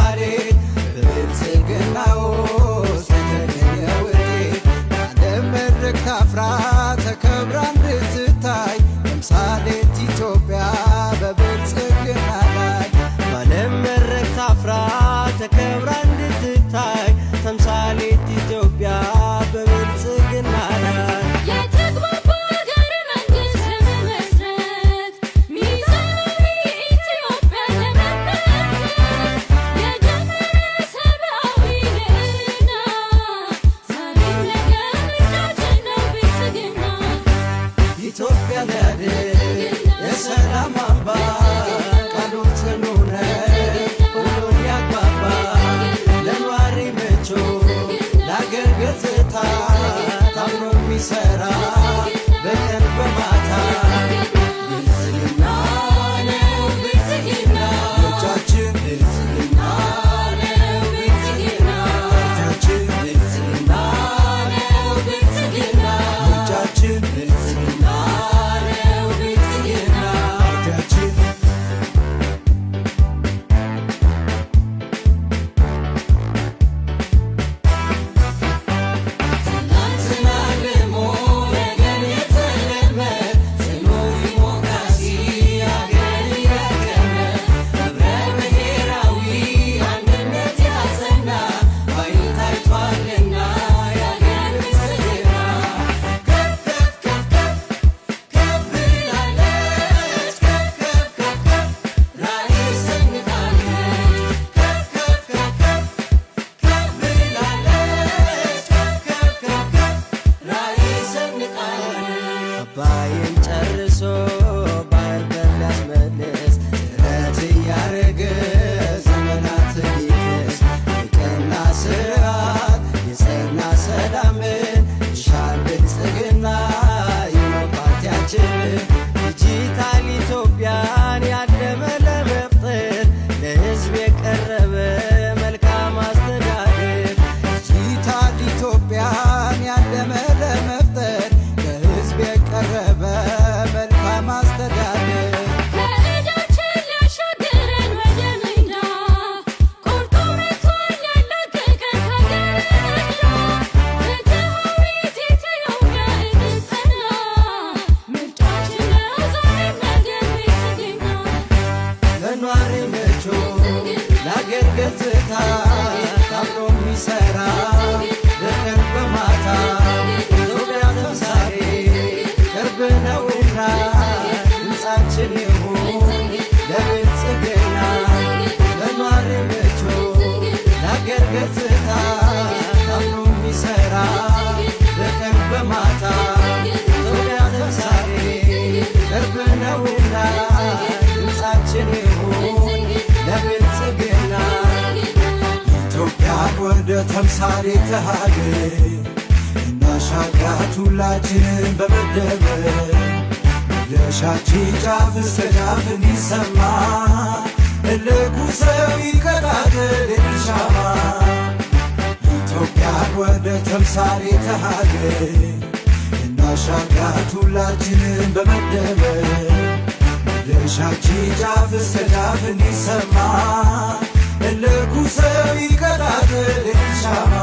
ተምሳሌት በብልጽግና ውስጥ የተገኘ ውጤት በዓለም መድረክ ታፍራ ተከብራ እንድትታይ ተምሳሌት ኢትዮጵያ በብልጽግና ላይ በዓለም መድረክ ታፍራ ተከብራ እንድትታይ ተምሳሌት ኢትዮጵያ በብልጽግና ላይ ኢትዮጵያ ለድል የሰላም አምባ ቃሉ ጽኑ ነው ሁሉን ያግባባ ለነዋሪ ምቹ ለአገር ገጽታ ታምኖ የሚሠራ በቀን በማታ ብልጽግና ነው ብልጽግና እጃችን ብልጽግና ነው ብልጽግና እጃችን ብልጽግና ነው ብልጽግና እጃችን ብልጽግና ነው ብልጽግና እጃችን አባይን ጨርሶ ባህር በሚያስመልስ ጥረት እያረገ ዘመናትን ይክስ የቀና ስርዓት የጸና ሰላምን ይሻል ብልጽግና ይኸው ፓርቲያችን ዲጂታል ኢትዮጵያን ያለመ ለመፍጠር ለሕዝብ የቀረበ መልካም አስተዳደር ዲጂታል ኢትዮጵያን ያለመ ለመፍጠር የቀረበ መልካም አስተዳደር ከዕዳችን ሊያሻግረን ወደ ሜዳ ቆርጦ መቷል ያላቀቀን ከገረዳ ፍትሃዊት ኢትዮጵያ እንድትጸና ምርጫችን ነው ዛሬም ነገም ብልጽግና ለነዋሪ ምቹ ለአገር ገጽታ ታምኖ የሚሠራ በቀን በማታ ኢትዮጵያ ተምሳሌት ቅርብ ነውና ሕንፃችን ይሁን ለብልጽግና ለነዋሪ ምቹ ለአገር ገጽታ ታምኖ የሚሠራ በቀን በማታ ኢትዮጵያ ተምሳሌት ቅርብ ነውና ሕንፃችን ይሁን ለብልጽግና ኢትዮጵያ ወደ ተምሳሌት ሀገር እናሻግራት ሁላችንን በመደመር መድረሻችን ጫፍ እስከ ጫፍ እንዲሰማ ትልቁ ሰው ይቀጣጠል እንዲሻማ ኢትዮጵያ ወደ ተምሳሌት ሀገር እናሻግራት ሁላችንን በመደመር መድረሻችን ጫፍ እስከ ጫፍ እንዲሰማ ትልቁ ሰው ይቀጣጠል እንዲሻማ